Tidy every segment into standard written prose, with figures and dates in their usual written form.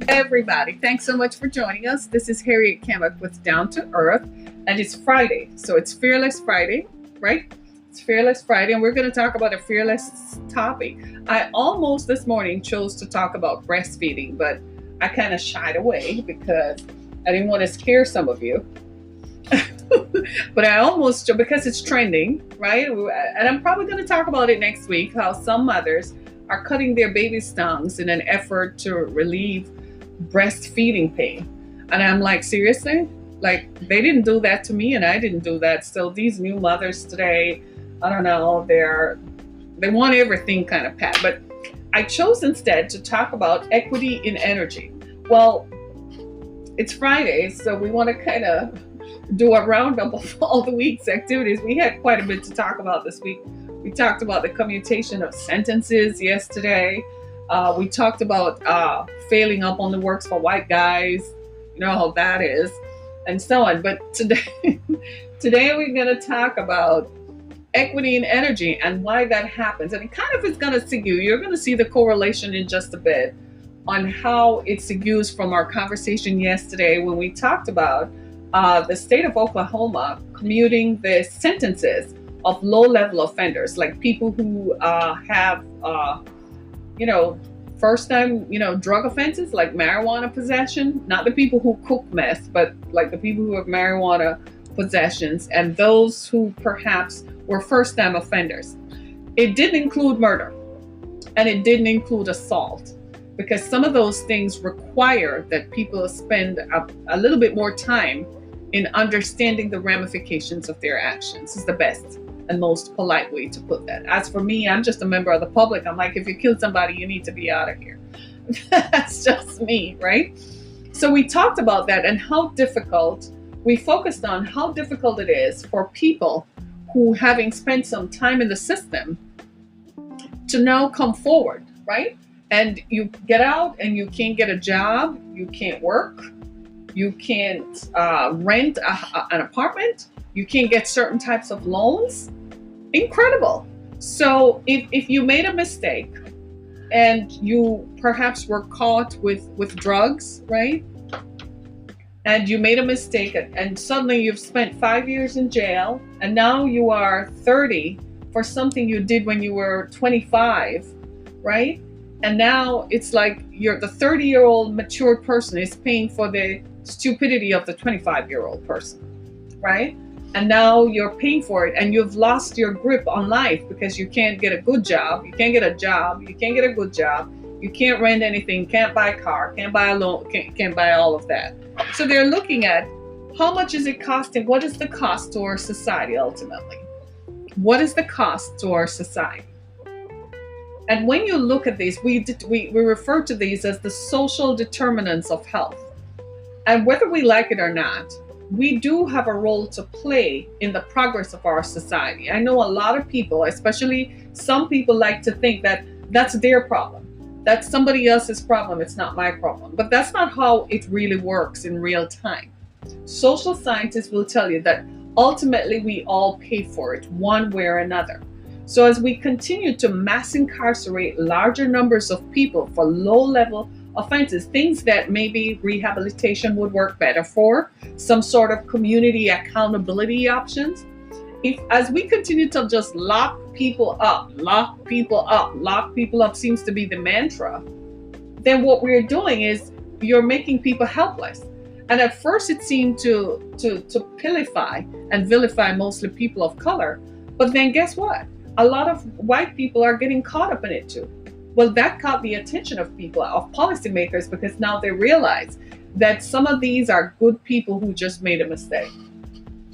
everybody. Thanks so much for joining us. This is Harriet Kamek with Down to Earth, and it's Friday. So it's Fearless Friday, right? It's Fearless Friday, and we're going to talk about a fearless topic. I almost this morning chose to talk about breastfeeding, but I kind of shied away because I didn't want to scare some of you. But I almost, because it's trending, right? And I'm probably going to talk about it next week, how some mothers are cutting their baby's tongues in an effort to relieve breastfeeding pain. And I'm like, seriously? Like, they didn't do that to me and I didn't do that. So these new mothers today, I don't know, they want everything kind of pat. But I chose instead to talk about equity in energy. Well, it's Friday, so we want to kind of do a roundup of all the week's activities. We had quite a bit to talk about this week. We talked about the commutation of sentences yesterday. We talked about failing up on the works for white guys. You know how that is, and so on. But today we're going to talk about equity in energy and why that happens. And it kind of is going to segue. You're going to see the correlation in just a bit on how it segues from our conversation yesterday when we talked about the state of Oklahoma commuting the sentences of low-level offenders, like people who have, first-time, drug offenses like marijuana possession, not the people who cook meth, but like the people who have marijuana possessions, and those who perhaps were first-time offenders. It didn't include murder, and it didn't include assault, because some of those things require that people spend a little bit more time in understanding the ramifications of their actions. Is the best and most polite way to put that. As for me, I'm just a member of the public. I'm like, if you kill somebody, you need to be out of here. That's just me, right? So we talked about that and how difficult, we focused on how difficult it is for people who, having spent some time in the system, to now come forward, right? And you get out and you can't get a job, you can't work, you can't rent an apartment, you can't get certain types of loans. Incredible. So if you made a mistake and you perhaps were caught with drugs, right? And you made a mistake and suddenly you've spent 5 years in jail and now you are 30 for something you did when you were 25, right? And now it's like the 30-year-old matured person is paying for the stupidity of the 25-year-old person, right? And now you're paying for it and you've lost your grip on life because you can't get a good job. You can't get a job. You can't get a good job. You can't rent anything, can't buy a car, can't buy a loan, can't buy all of that. So they're looking at how much is it costing? What is the cost to our society ultimately? What is the cost to our society? And when you look at these, we refer to these as the social determinants of health. And whether we like it or not, we do have a role to play in the progress of our society. I know a lot of people, especially some people, like to think that that's their problem. That's somebody else's problem. It's not my problem. But that's not how it really works in real time. Social scientists will tell you that ultimately we all pay for it one way or another. So as we continue to mass incarcerate larger numbers of people for low-level offenses, things that maybe rehabilitation would work better for, some sort of community accountability options. As we continue to just lock people up seems to be the mantra, then what we're doing is you're making people helpless. And at first it seemed to pilify and vilify mostly people of color. But then guess what? A lot of white people are getting caught up in it too. Well, that caught the attention of people, of policymakers, because now they realize that some of these are good people who just made a mistake.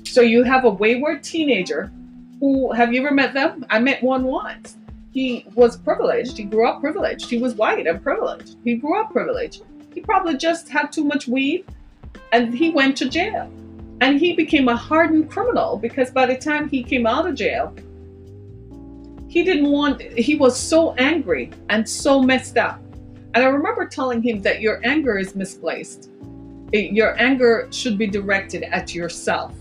So you have a wayward teenager who, have you ever met them? I met one once. He was privileged. He grew up privileged. He was white and privileged. He grew up privileged. He probably just had too much weed and he went to jail. And he became a hardened criminal because by the time he came out of jail, he was so angry and so messed up. And I remember telling him that your anger is misplaced. Your anger should be directed at yourself,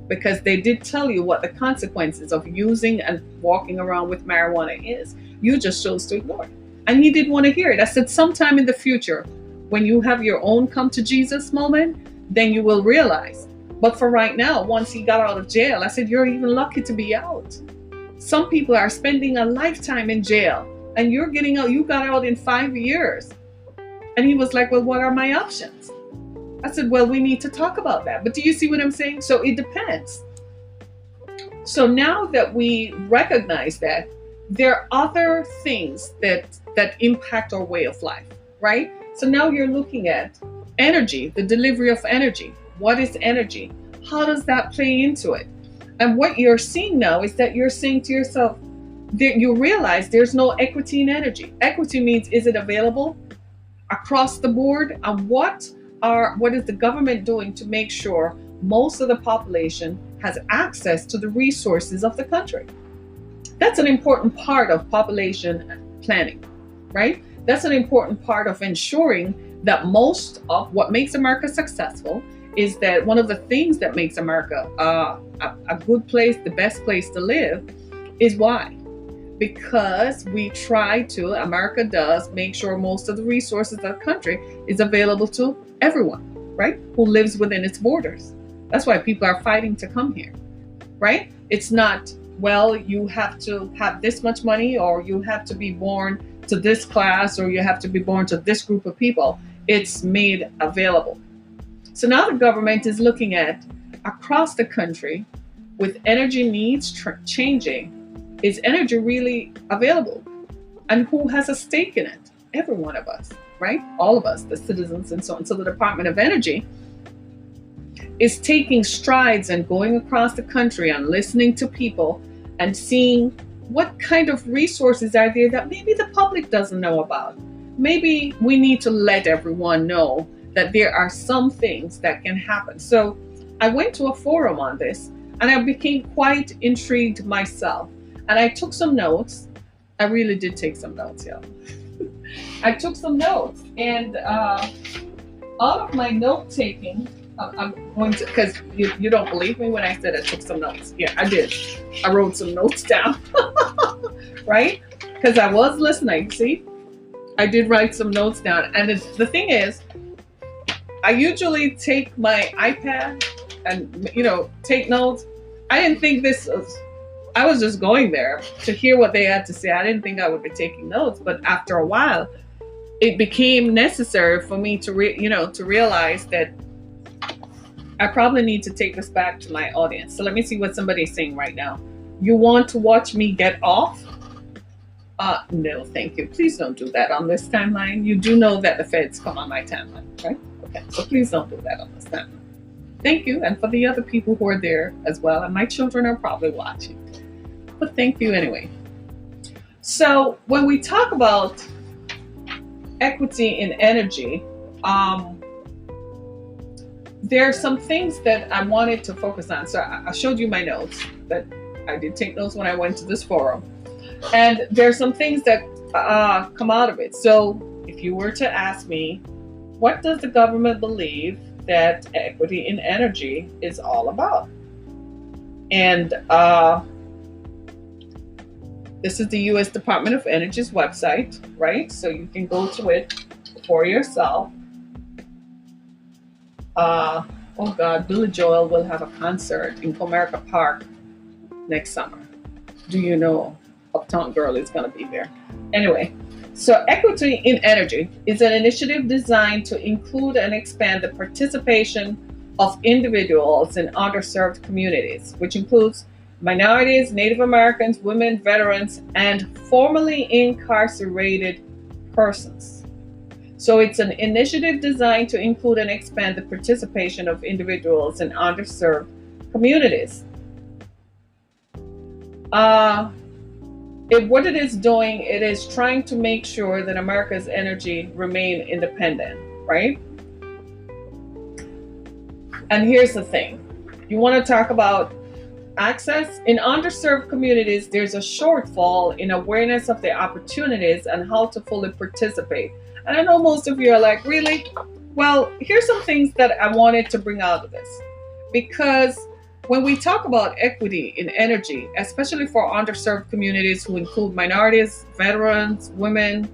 because they did tell you what the consequences of using and walking around with marijuana is. You just chose to ignore it. And he didn't want to hear it. I said, sometime in the future, When you have your own come to Jesus moment, then you will realize. But for right now, once he got out of jail, I said, you're even lucky to be out. Some people are spending a lifetime in jail, and you're getting out, you got out in 5 years. And he was like, well, what are my options? I said, well, we need to talk about that. But do you see what I'm saying? So it depends. So now that we recognize that, there are other things that impact our way of life, right? So now you're looking at energy, the delivery of energy. What is energy? How does that play into it? And what you're seeing now is that you're saying to yourself, you realize there's no equity in energy. Equity means, is it available across the board? And what is the government doing to make sure most of the population has access to the resources of the country? That's an important part of population planning, right? That's an important part of ensuring that most of what makes America successful is that one of the things that makes America a good place, the best place to live, is why? Because America does make sure most of the resources of the country is available to everyone, right? Who lives within its borders. That's why people are fighting to come here, right? It's not, well, you have to have this much money, or you have to be born to this class, or you have to be born to this group of people. It's made available. So now the government is looking at across the country, with energy needs changing, is energy really available? And who has a stake in it? Every one of us, right? All of us, the citizens and so on. So the Department of Energy is taking strides and going across the country and listening to people and seeing what kind of resources are there that maybe the public doesn't know about. Maybe we need to let everyone know that there are some things that can happen. So I went to a forum on this, and I became quite intrigued myself. And I took some notes. I really did take some notes, yeah. I took some notes, and out of my note taking, I'm going to, because you don't believe me when I said I took some notes. Yeah, I did. I wrote some notes down, right? Because I was listening, see? I did write some notes down. And the thing is, I usually take my iPad and, take notes. I didn't think I was just going there to hear what they had to say. I didn't think I would be taking notes, but after a while, it became necessary for me to realize that I probably need to take this back to my audience. So let me see what somebody's saying right now. You want to watch me get off? No, thank you. Please don't do that on this timeline. You do know that the feds come on my timeline, right? Okay, so please don't do that on this timeline. Thank you. And for the other people who are there as well, and my children are probably watching. But thank you anyway. So when we talk about equity in energy, there are some things that I wanted to focus on. So I showed you my notes, that I did take notes when I went to this forum. And there are some things that come out of it. So if you were to ask me, what does the government believe that equity in energy is all about? And this is the U.S. Department of Energy's website, right? So you can go to it for yourself. Oh God, Billy Joel will have a concert in Comerica Park next summer. Do you know Uptown Girl is going to be there? Anyway, so equity in energy is an initiative designed to include and expand the participation of individuals in underserved communities, which includes minorities, Native Americans, women, veterans, and formerly incarcerated persons. So it's an initiative designed to include and expand the participation of individuals in underserved communities. What it is doing, it is trying to make sure that America's energy remain independent, right? And here's the thing. You want to talk about access? In underserved communities, there's a shortfall in awareness of the opportunities and how to fully participate. And I know most of you are like, really? Well, here's some things that I wanted to bring out of this. Because when we talk about equity in energy, especially for underserved communities who include minorities, veterans, women,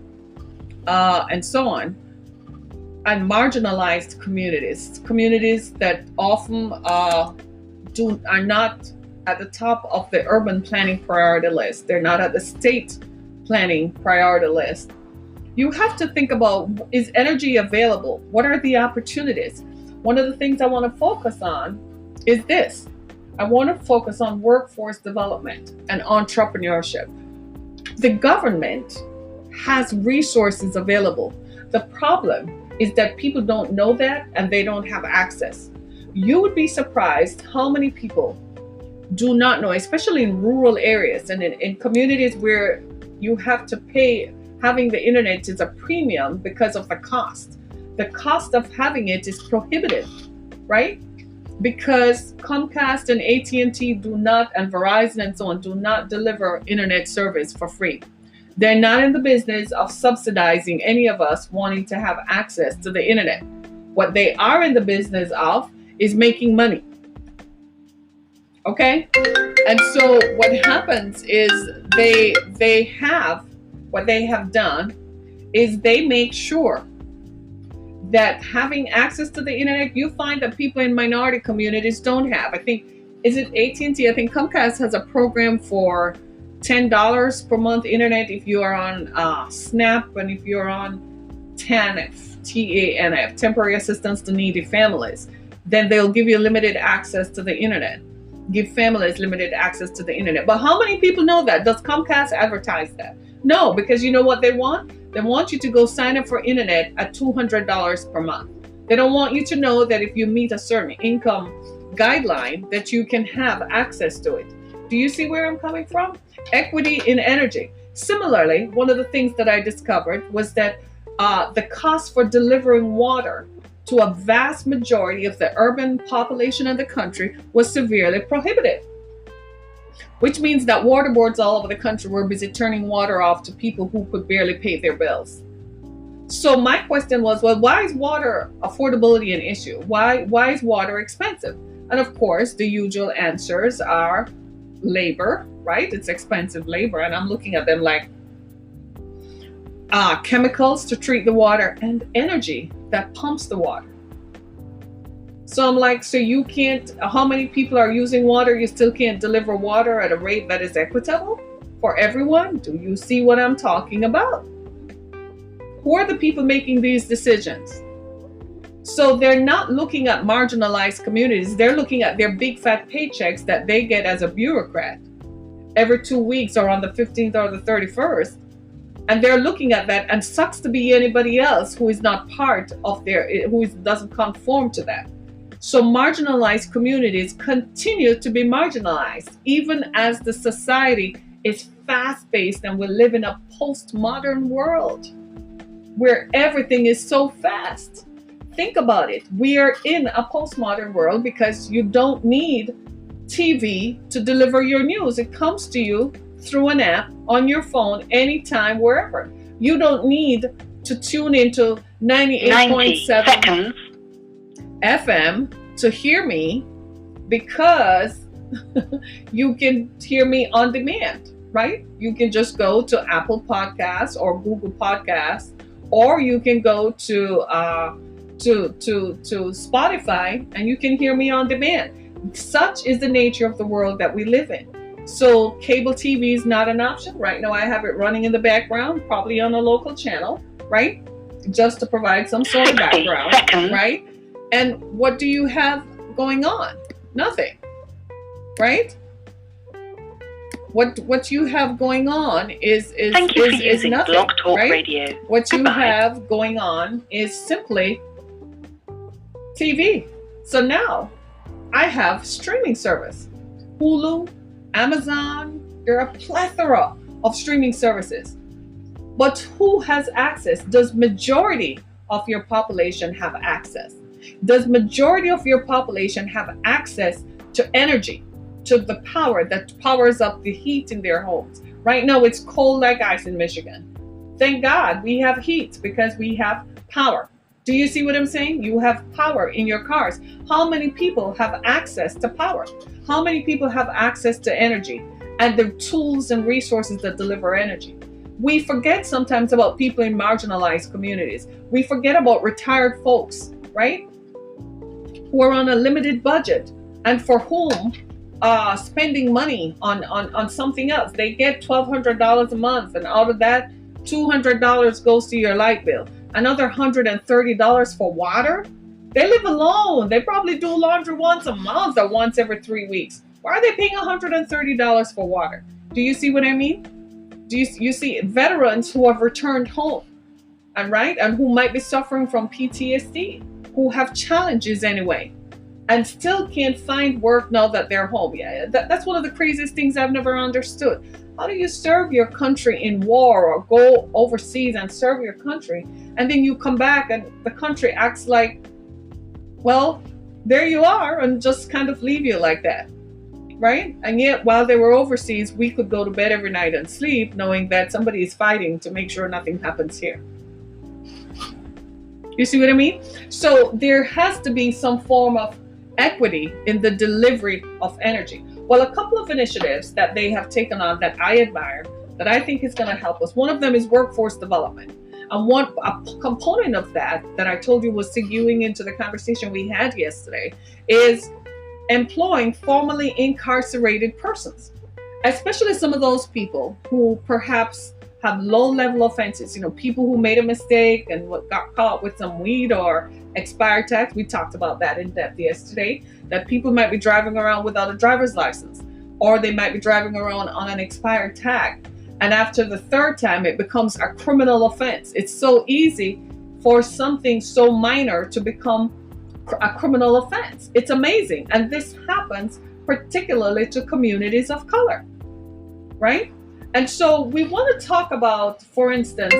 and so on, and marginalized communities that often are not at the top of the urban planning priority list. They're not at the state planning priority list. You have to think about, is energy available? What are the opportunities? One of the things I want to focus on is this. I want to focus on workforce development and entrepreneurship. The government has resources available. The problem is that people don't know that and they don't have access. You would be surprised how many people do not know, especially in rural areas and in communities where you have to pay. Having the internet is a premium because of the cost. The cost of having it is prohibitive, right? Because Comcast and AT&T do not, and Verizon and so on, do not deliver internet service for free. They're not in the business of subsidizing any of us wanting to have access to the internet. What they are in the business of is making money. Okay? And so what happens is what they have done is they make sure that having access to the internet, you find that people in minority communities don't have. I think, is it AT&T? I think Comcast has a program for $10 per month internet if you are on SNAP, and if you're on TANF, TANF, temporary assistance to needy families, then they'll give you limited access to the internet. Give families limited access to the internet. But how many people know that? Does Comcast advertise that? No, because you know what they want? They want you to go sign up for internet at $200 per month. They don't want you to know that if you meet a certain income guideline that you can have access to it. Do you see where I'm coming from? Equity in energy. Similarly, one of the things that I discovered was that the cost for delivering water to a vast majority of the urban population of the country was severely prohibitive, which means that water boards all over the country were busy turning water off to people who could barely pay their bills. So my question was, well, why is water affordability an issue? Why is water expensive? And of course, the usual answers are labor, right? It's expensive labor. And I'm looking at them like chemicals to treat the water and energy that pumps the water. So I'm like, so you can't, how many people are using water? You still can't deliver water at a rate that is equitable for everyone? Do you see what I'm talking about? Who are the people making these decisions? So they're not looking at marginalized communities. They're looking at their big fat paychecks that they get as a bureaucrat every 2 weeks or on the 15th or the 31st. And they're looking at that, and sucks to be anybody else who is not part of doesn't conform to that. So marginalized communities continue to be marginalized, even as the society is fast-paced and we live in a postmodern world where everything is so fast. Think about it. We are in a postmodern world because you don't need TV to deliver your news. It comes to you through an app on your phone anytime, wherever. You don't need to tune into 98.7 FM to hear me, because you can hear me on demand, right? You can just go to Apple Podcasts or Google Podcasts, or you can go to Spotify and you can hear me on demand. Such is the nature of the world that we live in. So cable TV is not an option. Right now I have it running in the background, probably on a local channel, right? Just to provide some sort of background, right? And what do you have going on? Nothing, right? What you have going on is nothing, Blog Talk right? Radio. What you have going on is simply TV. So now I have streaming service, Hulu, Amazon. There are a plethora of streaming services. But who has access? Does majority of your population have access? Does majority of your population have access to energy, to the power that powers up the heat in their homes? Right now it's cold like ice in Michigan. Thank God we have heat because we have power. Do you see what I'm saying? You have power in your cars. How many people have access to power? How many people have access to energy and the tools and resources that deliver energy? We forget sometimes about people in marginalized communities. We forget about retired folks, right? Who are on a limited budget and for whom spending money on something else. They get $1,200 a month, and out of that, $200 goes to your light bill. Another $130 for water. They live alone. They probably do laundry once a month or once every 3 weeks. Why are they paying $130 for water? Do you see what I mean? Do you see veterans who have returned home, and right, and who might be suffering from PTSD, who have challenges anyway, and still can't find work now that they're home? Yeah, that's one of the craziest things I've never understood. How do you serve your country in war or go overseas and serve your country, and then you come back and the country acts like, well, there you are, and just kind of leave you like that, right? And yet, while they were overseas, we could go to bed every night and sleep knowing that somebody is fighting to make sure nothing happens here. You see what I mean? So there has to be some form of equity in the delivery of energy. Well, a couple of initiatives that they have taken on that I admire, that I think is going to help us. One of them is workforce development. And a component of that I told you was segueing into the conversation we had yesterday is employing formerly incarcerated persons, especially some of those people who perhaps have low-level offenses, people who made a mistake and got caught with some weed or expired tax. We talked about that in depth yesterday, that people might be driving around without a driver's license, or they might be driving around on an expired tag. And after the third time, it becomes a criminal offense. It's so easy for something so minor to become a criminal offense. It's amazing. And this happens particularly to communities of color, right? And so we want to talk about, for instance,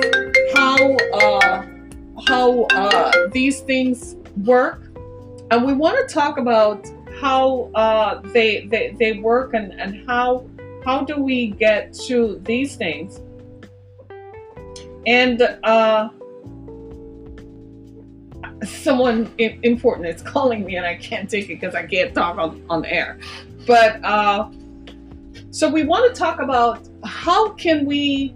how these things work. And we want to talk about how they work and how do we get to these things. And someone important is calling me and I can't take it because I can't talk on air. But so we want to talk about how can we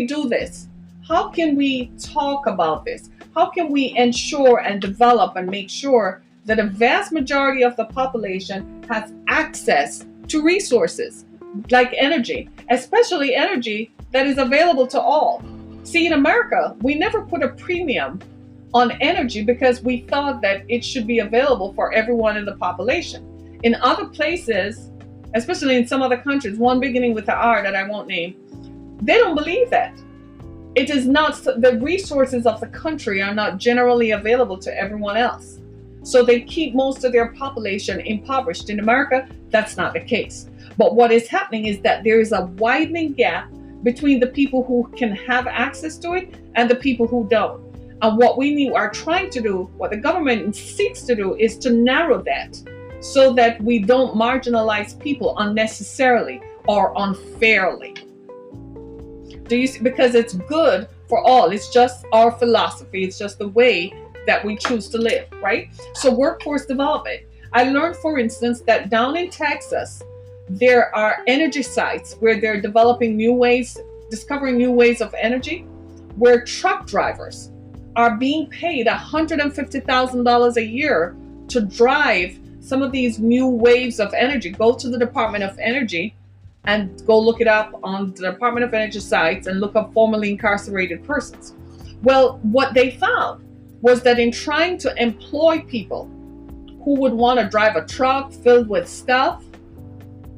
do this? How can we talk about this? How can we ensure and develop and make sure that a vast majority of the population has access to resources like energy, especially energy that is available to all? See, in America, we never put a premium on energy because we thought that it should be available for everyone in the population. In other places, especially in some other countries, one beginning with the R that I won't name, they don't believe that. It is not, the resources of the country are not generally available to everyone else. So they keep most of their population impoverished. In America, that's not the case. But what is happening is that there is a widening gap between the people who can have access to it and the people who don't. And what we are trying to do, what the government seeks to do, is to narrow that so that we don't marginalize people unnecessarily or unfairly. Do you see? Because it's good for all. It's just our philosophy. It's just the way that we choose to live, right? So workforce development. I learned, for instance, that down in Texas, there are energy sites where they're developing new ways, discovering new ways of energy, where truck drivers are being paid $150,000 a year to drive some of these new waves of energy. Go to the Department of Energy and go look it up on the Department of Energy sites and look up formerly incarcerated persons. Well, what they found was that in trying to employ people who would want to drive a truck filled with stuff,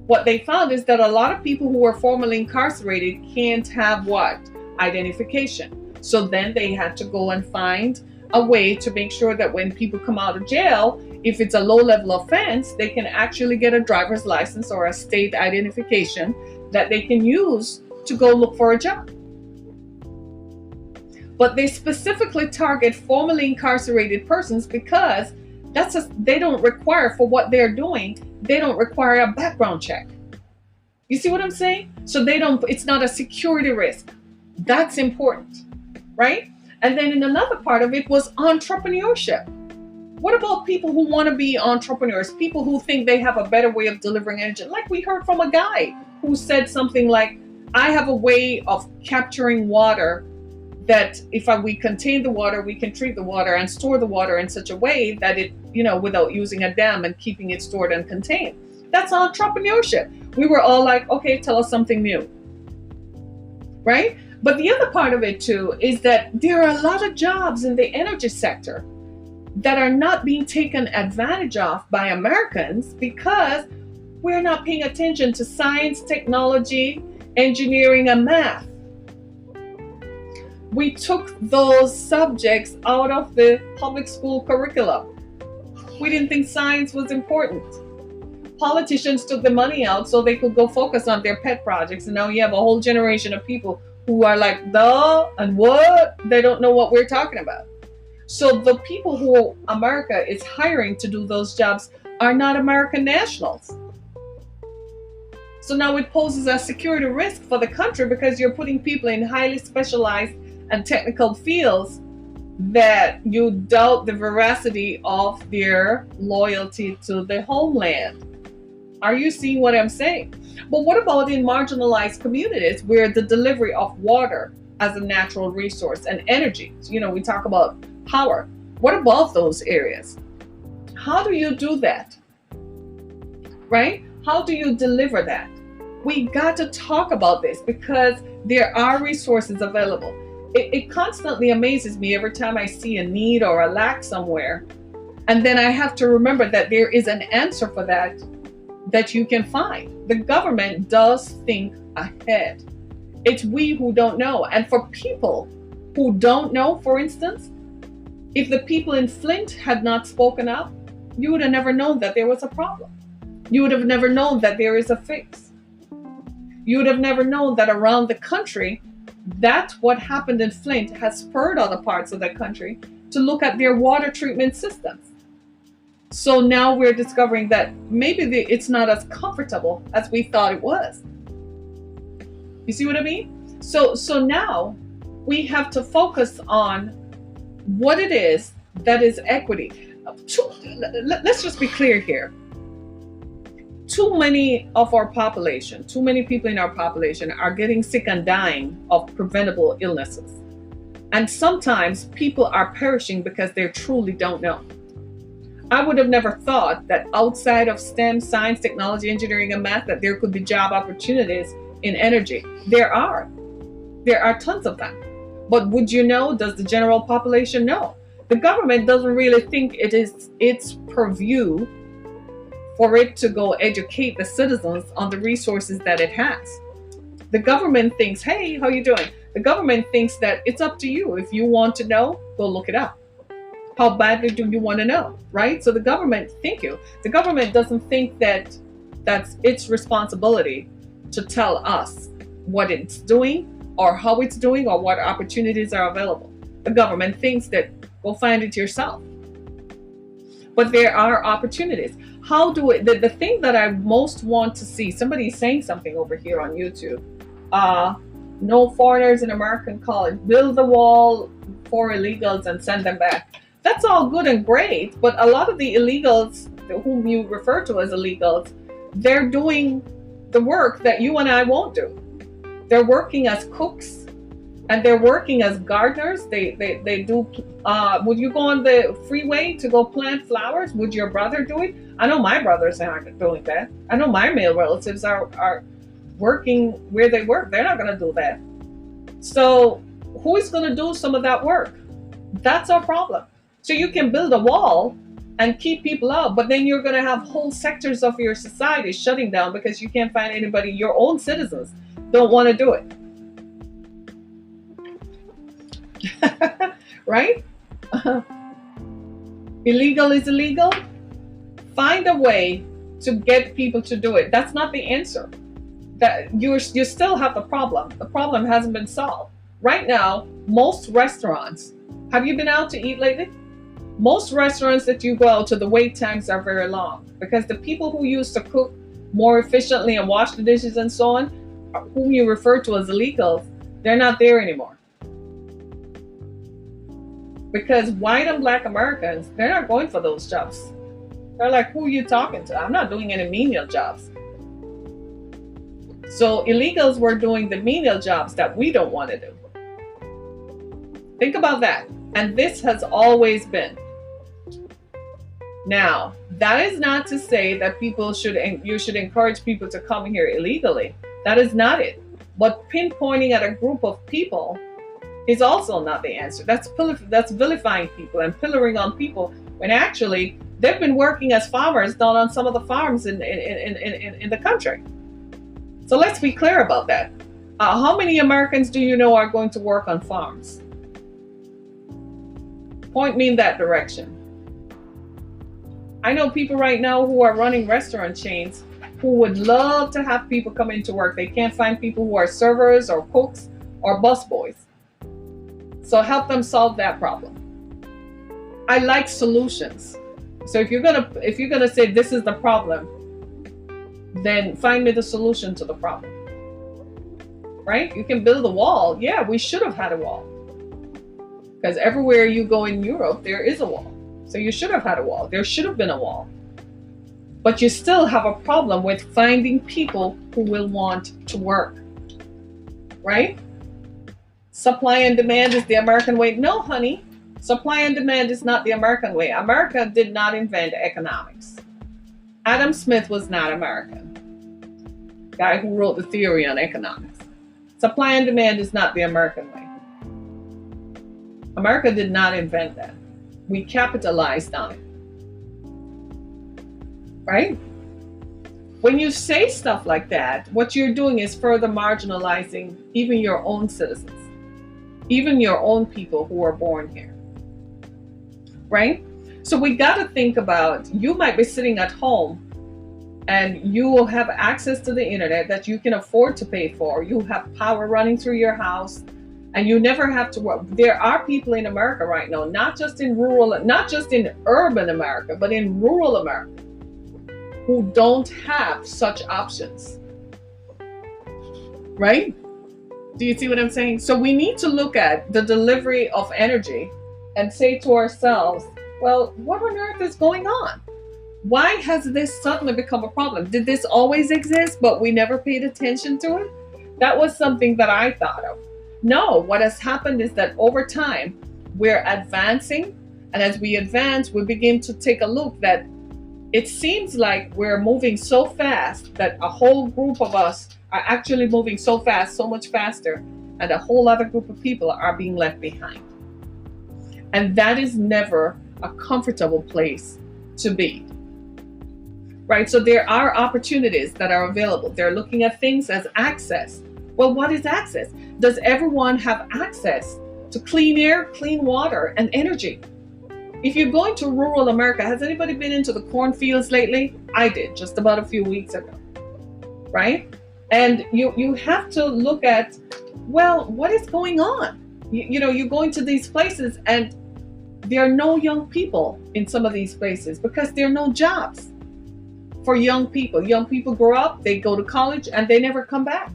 what they found is that a lot of people who were formerly incarcerated can't have what? Identification. So then they had to go and find a way to make sure that when people come out of jail, if it's a low-level offense, they can actually get a driver's license or a state identification that they can use to go look for a job. But they specifically target formerly incarcerated persons because they don't require, for what they're doing, they don't require a background check. You see what I'm saying? So it's not a security risk. That's important, right? And then in another part of it was entrepreneurship. What about people who want to be entrepreneurs? People who think they have a better way of delivering energy? Like we heard from a guy who said something like, I have a way of capturing water that if we contain the water, we can treat the water and store the water in such a way that it, without using a dam and keeping it stored and contained. That's entrepreneurship. We were all like, okay, tell us something new, right? But the other part of it too is that there are a lot of jobs in the energy sector that are not being taken advantage of by Americans because we're not paying attention to science, technology, engineering, and math. We took those subjects out of the public school curriculum. We didn't think science was important. Politicians took the money out so they could go focus on their pet projects. And now you have a whole generation of people who are like, duh, and what? They don't know what we're talking about. So the people who America is hiring to do those jobs are not American nationals. So now it poses a security risk for the country because you're putting people in highly specialized and technical fields that you doubt the veracity of their loyalty to the homeland. Are you seeing what I'm saying? But what about in marginalized communities where the delivery of water as a natural resource and energy, we talk about power. What about those areas? How do you do that? Right? How do you deliver that? We got to talk about this because there are resources available. It constantly amazes me every time I see a need or a lack somewhere. And then I have to remember that there is an answer for that you can find. The government does think ahead. It's we who don't know. And for people who don't know, for instance, if the people in Flint had not spoken up, you would have never known that there was a problem. You would have never known that there is a fix. You would have never known that around the country, that what happened in Flint has spurred other parts of the country to look at their water treatment systems. So now we're discovering that maybe it's not as comfortable as we thought it was. You see what I mean? So now we have to focus on what it is that is equity. Let's just be clear here. Too many of our population, too many people in our population are getting sick and dying of preventable illnesses. And sometimes people are perishing because they truly don't know. I would have never thought that outside of STEM, science, technology, engineering, and math, that there could be job opportunities in energy. There are tons of them. But would you know, does the general population know? The government doesn't really think it is its purview for it to go educate the citizens on the resources that it has. The government thinks, hey, how you doing? The government thinks that it's up to you. If you want to know, go look it up. How badly do you want to know, right? So the government the government doesn't think that that's its responsibility to tell us what it's doing or how it's doing or what opportunities are available. The government thinks that go find it yourself. But there are opportunities. The thing that I most want to see, somebody is saying something over here on YouTube. No foreigners in American college. Build the wall for illegals and send them back. That's all good and great, but a lot of the illegals, whom you refer to as illegals, they're doing the work that you and I won't do. They're working as cooks and they're working as gardeners. They do. Would you go on the freeway to go plant flowers? Would your brother do it? I know my brothers aren't doing that. I know my male relatives are working where they work. They're not going to do that. So who is going to do some of that work? That's our problem. So you can build a wall and keep people out, but then you're going to have whole sectors of your society shutting down because you can't find anybody. Your own citizens don't want to do it. Right? Illegal is illegal. Find a way to get people to do it. That's not the answer. That you still have the problem. The problem hasn't been solved. Right now, most restaurants, have you been out to eat lately? Most restaurants that you go out to, the wait times are very long because the people who used to cook more efficiently and wash the dishes and so on, whom you refer to as illegals, they're not there anymore. Because white and black Americans, they're not going for those jobs. They're like, who are you talking to? I'm not doing any menial jobs. So illegals were doing the menial jobs that we don't want to do. Think about that. And this has always been. Now, that is not to say that you should encourage people to come here illegally. That is not it. But pinpointing at a group of people is also not the answer. That's vilifying people and pillaring on people when actually they've been working as farmers down on some of the farms in the country. So let's be clear about that. How many Americans do you know are going to work on farms? Point me in that direction. I know people right now who are running restaurant chains who would love to have people come into work. They can't find people who are servers or cooks or busboys. So help them solve that problem. I like solutions. So if you're gonna say this is the problem, then find me the solution to the problem. Right? You can build a wall. Yeah, we should have had a wall. Because everywhere you go in Europe, there is a wall. So you should have had a wall. There should have been a wall. But you still have a problem with finding people who will want to work. Right? Supply and demand is the American way. No, honey. Supply and demand is not the American way. America did not invent economics. Adam Smith was not American. Guy who wrote the theory on economics. Supply and demand is not the American way. America did not invent that. We capitalized on it. Right? When you say stuff like that, what you're doing is further marginalizing even your own citizens, even your own people who are born here. Right? So we got to think about, you might be sitting at home and you will have access to the internet that you can afford to pay for. You have power running through your house. And you never have to work. There are people in America right now, not just in urban America, but in rural America, who don't have such options. Right? Do you see what I'm saying? So we need to look at the delivery of energy and say to ourselves, well, what on earth is going on? Why has this suddenly become a problem? Did this always exist, but we never paid attention to it? That was something that I thought of. No, what has happened is that over time, we're advancing. And as we advance, we begin to take a look that it seems like we're moving so fast that a whole group of us are actually moving so fast, so much faster, and a whole other group of people are being left behind. And that is never a comfortable place to be. Right? So there are opportunities that are available. They're looking at things as access. Well, what is access? Does everyone have access to clean air, clean water, and energy? If you're going to rural America, has anybody been into the cornfields lately? I did, just about a few weeks ago. Right? And you have to look at, well, what is going on? You're going to these places and there are no young people in some of these places because there are no jobs for young people. Young people grow up, they go to college, and they never come back.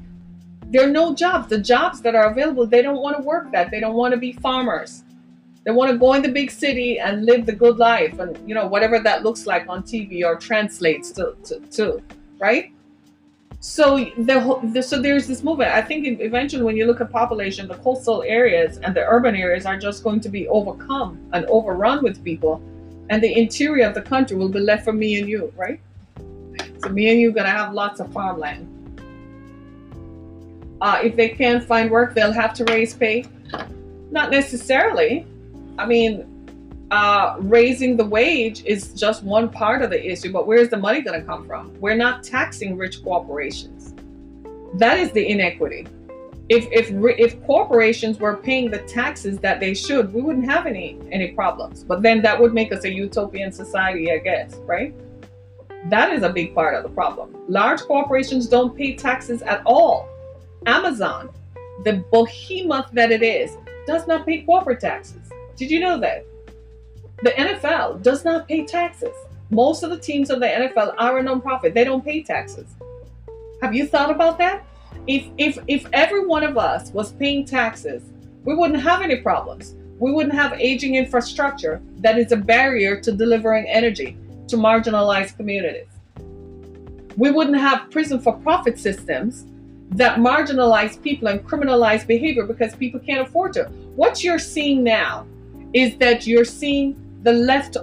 There are no jobs. The jobs that are available, they don't want to work that. They don't want to be farmers. They want to go in the big city and live the good life and, whatever that looks like on TV or translates to right? So there's this movement. I think eventually when you look at population, the coastal areas and the urban areas are just going to be overcome and overrun with people. And the interior of the country will be left for me and you, right? So me and you are going to have lots of farmland. If they can't find work, they'll have to raise pay. Not necessarily. I mean, raising the wage is just one part of the issue, but where's the money going to come from? We're not taxing rich corporations. That is the inequity. If corporations were paying the taxes that they should, we wouldn't have any problems. But then that would make us a utopian society, I guess, right? That is a big part of the problem. Large corporations don't pay taxes at all. Amazon, the behemoth that it is, does not pay corporate taxes. Did you know that? The NFL does not pay taxes. Most of the teams of the NFL are a nonprofit. They don't pay taxes. Have you thought about that? If every one of us was paying taxes, we wouldn't have any problems. We wouldn't have aging infrastructure that is a barrier to delivering energy to marginalized communities. We wouldn't have prison for profit systems that marginalize people and criminalize behavior because people can't afford to. What you're seeing now is that you're seeing the left